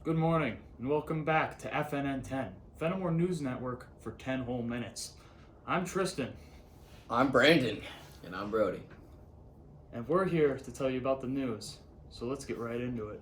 Good morning, and welcome back to FNN 10, Fenimore News Network for 10 whole minutes. I'm Tristan. I'm Brandon. And I'm Brody. And we're here to tell you about the news, so let's get right into it.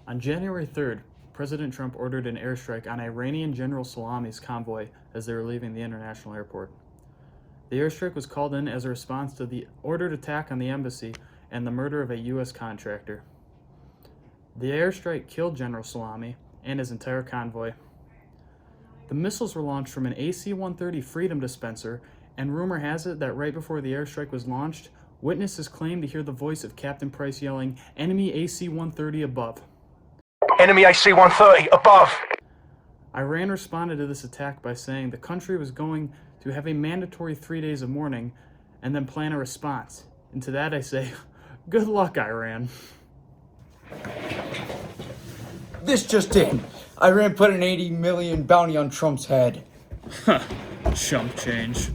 On January 3rd, President Trump ordered an airstrike on Iranian General Salami's convoy as they were leaving the international airport. The airstrike was called in as a response to the ordered attack on the embassy and the murder of a U.S. contractor. The airstrike killed General Salami and his entire convoy. The missiles were launched from an AC-130 Freedom dispenser, and rumor has it that right before the airstrike was launched, witnesses claimed to hear the voice of Captain Price yelling, "Enemy AC-130 above." Enemy AC-130 above! Iran responded to this attack by saying the country was going to have a mandatory 3 days of mourning and then plan a response. And to that I say, good luck, Iran. This just in. Iran put an 80 million bounty on Trump's head. Chump change.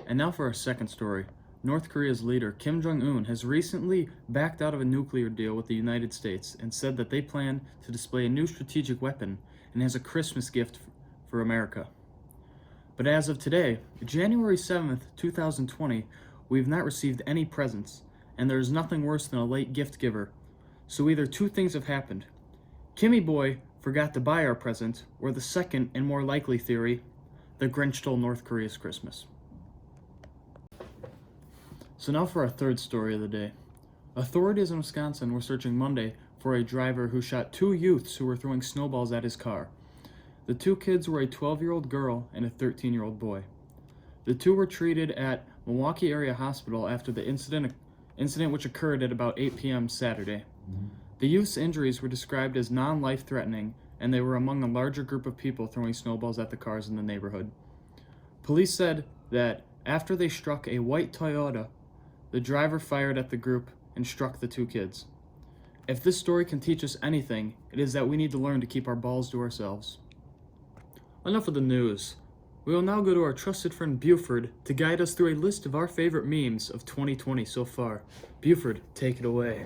And now for our second story. North Korea's leader, Kim Jong-un, has recently backed out of a nuclear deal with the United States and said that they plan to display a new strategic weapon and has a Christmas gift for America. But as of today, January 7th, 2020, we've not received any presents, and there is nothing worse than a late gift giver. So either two things have happened. Kimmy Boy forgot to buy our present, or the second and more likely theory, the Grinch stole North Korea's Christmas. So now for our third story of the day. Authorities in Wisconsin were searching Monday for a driver who shot two youths who were throwing snowballs at his car. The two kids were a 12-year-old girl and a 13-year-old boy. The two were treated at Milwaukee Area Hospital after the incident which occurred at about 8 p.m. Saturday. The youth's injuries were described as non-life-threatening, and they were among a larger group of people throwing snowballs at the cars in the neighborhood. Police said that after they struck a white Toyota, the driver fired at the group and struck the two kids. If this story can teach us anything, it is that we need to learn to keep our balls to ourselves. Enough of the news. We will now go to our trusted friend Buford to guide us through a list of our favorite memes of 2020 so far. Buford, take it away.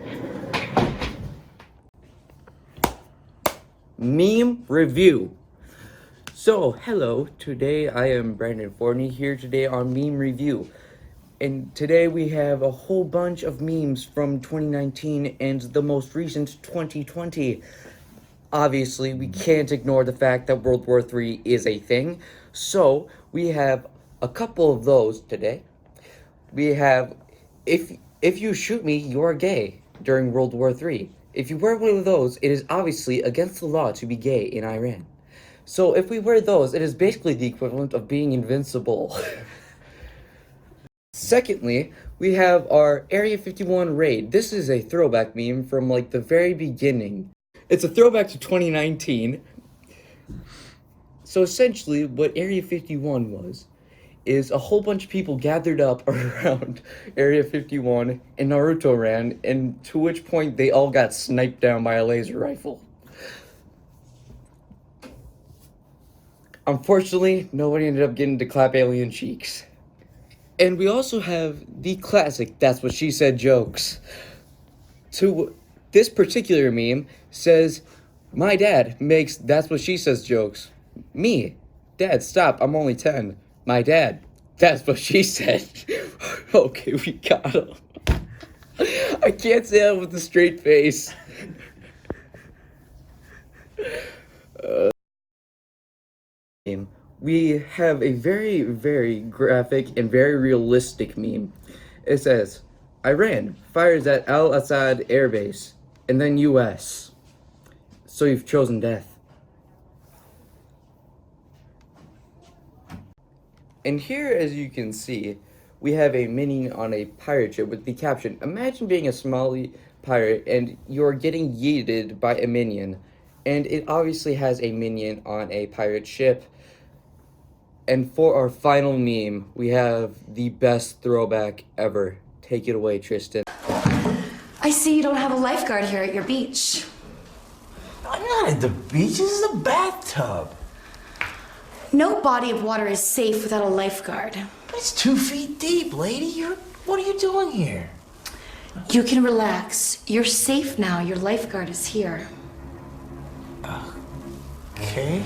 Meme review. So, hello. Today I am Brandon Forney here today on Meme Review. And today we have a whole bunch of memes from 2019 and the most recent 2020. Obviously, we can't ignore the fact that World War III is a thing. So, we have a couple of those today. We have, if you shoot me, you're gay during World War III. If you wear one of those, it is obviously against the law to be gay in Iran. So, if we wear those, it is basically the equivalent of being invincible. Secondly, we have our Area 51 raid. This is a throwback meme from like the very beginning. It's a throwback to 2019. So essentially what Area 51 is a whole bunch of people gathered up around Area 51 and Naruto ran, and to which point they all got sniped down by a laser rifle. Unfortunately, nobody ended up getting to clap alien cheeks. And we also have the classic "That's What She Said" jokes. So this particular meme says, "My dad makes That's What She Says jokes. Me, Dad, stop, I'm only 10. My dad, That's What She Said." Okay, we got him. I can't say that with a straight face. We have a very, very graphic and very realistic meme. It says, "Iran fires at Al-Assad Air Base, and then U.S. So you've chosen death." And here, as you can see, we have a minion on a pirate ship with the caption, "Imagine being a Somali pirate and you're getting yeeted by a minion." And it obviously has a minion on a pirate ship. And for our final meme, we have the best throwback ever. Take it away, Tristan. I see you don't have a lifeguard here at your beach. I'm not at the beach, this is a bathtub. No body of water is safe without a lifeguard. It's 2 feet deep, lady. What are you doing here? You can relax. You're safe now. Your lifeguard is here. Okay.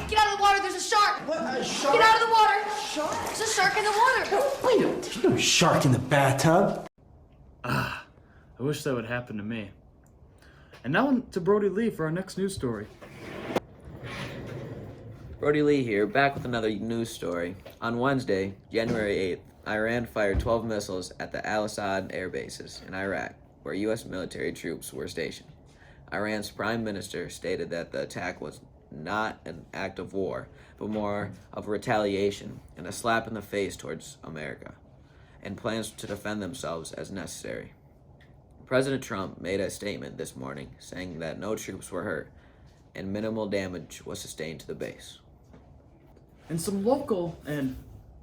Get out of the water. There's a shark. What? A shark? Get out of the water. Shark? There's a shark in the water. Wait a minute. There's no shark in the bathtub. I wish that would happen to me. And now on to Brody Lee for our next news story. Brody Lee here, back with another news story. On Wednesday, January 8th, Iran fired 12 missiles at the Al-Assad air bases in Iraq, where U.S. military troops were stationed. Iran's prime minister stated that the attack was not an act of war, but more of retaliation and a slap in the face towards America, and plans to defend themselves as necessary. President Trump made a statement this morning saying that no troops were hurt and minimal damage was sustained to the base. In some local and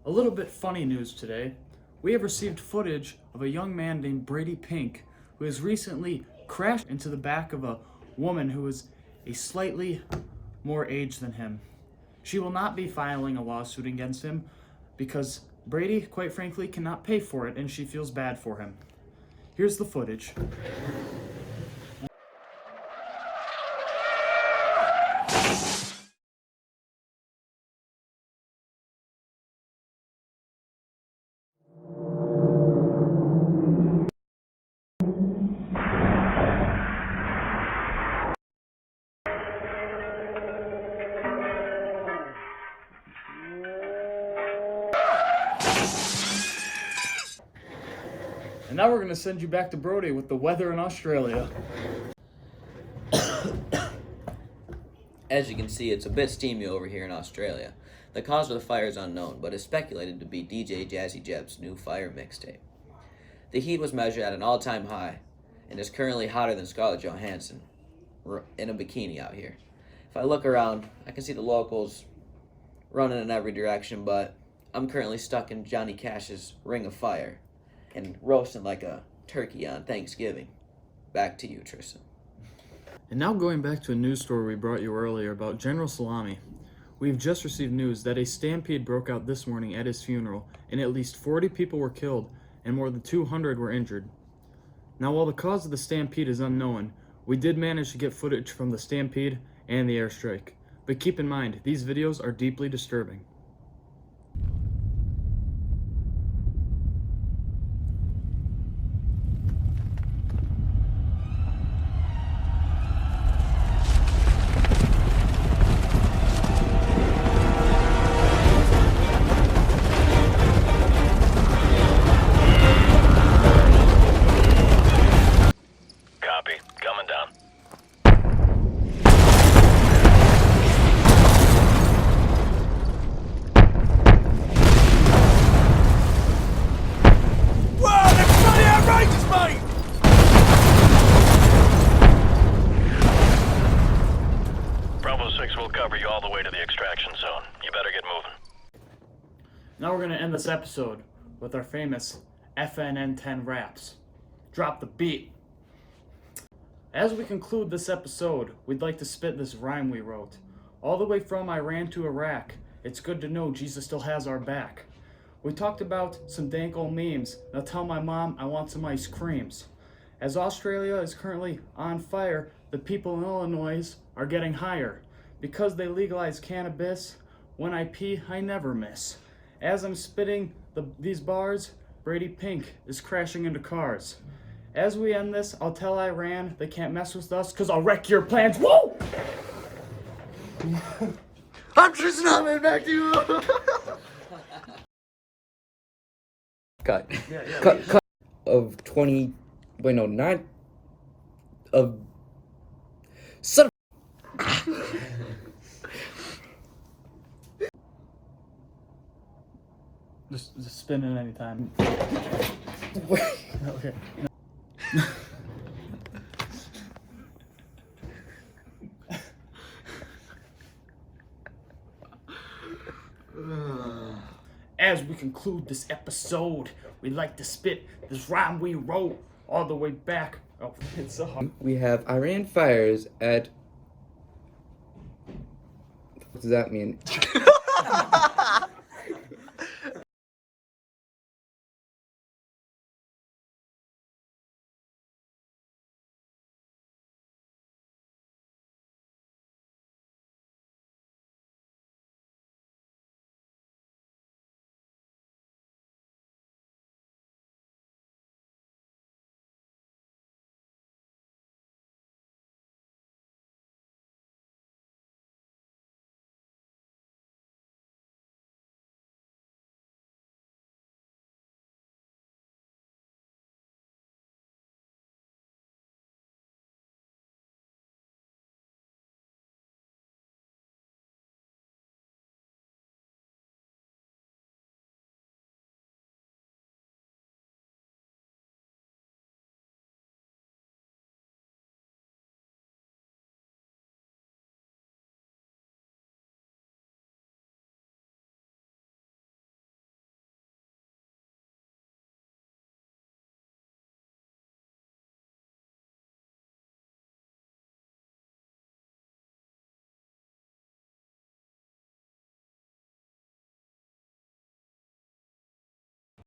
a little bit funny news today, we have received footage of a young man named Brady Pink who has recently crashed into the back of a woman who is a slightly more age than him. She will not be filing a lawsuit against him because Brady, quite frankly, cannot pay for it and she feels bad for him. Here's the footage. And now we're going to send you back to Brody with the weather in Australia. As you can see, it's a bit steamy over here in Australia. The cause of the fire is unknown, but is speculated to be DJ Jazzy Jeb's new Fire mixtape. The heat was measured at an all-time high, and is currently hotter than Scarlett Johansson in a bikini out here. If I look around, I can see the locals running in every direction, but I'm currently stuck in Johnny Cash's Ring of Fire and roasting like a turkey on Thanksgiving. Back to you, Tristan. And now going back to a news story we brought you earlier about General Salami. We've just received news that a stampede broke out this morning at his funeral, and at least 40 people were killed and more than 200 were injured. Now, while the cause of the stampede is unknown, we did manage to get footage from the stampede and the airstrike. But keep in mind, these videos are deeply disturbing. Copy. Coming down. Whoa, that's bloody outrageous, mate! Bravo 6 will cover you all the way to the extraction zone. You better get moving. Now we're going to end this episode with our famous FNN10 raps. Drop the beat. As we conclude this episode, we'd like to spit this rhyme we wrote. All the way from Iran to Iraq, it's good to know Jesus still has our back. We talked about some dank old memes. Now tell my mom I want some ice creams. As Australia is currently on fire, the people in Illinois are getting higher. Because they legalized cannabis, when I pee, I never miss. As I'm spitting these bars, Brady Pink is crashing into cars. As we end this, I'll tell Iran they can't mess with us, cause I'll wreck your plans. Whoa! I'm Tristan, I'm back to you. Cut. Cut. Of 20. Wait, no, not. Of. Son of. Just spin it anytime. Okay. As we conclude this episode, we'd like to spit this rhyme we wrote all the way back. Oh, it's so hard. We have Iran fires at What does that mean?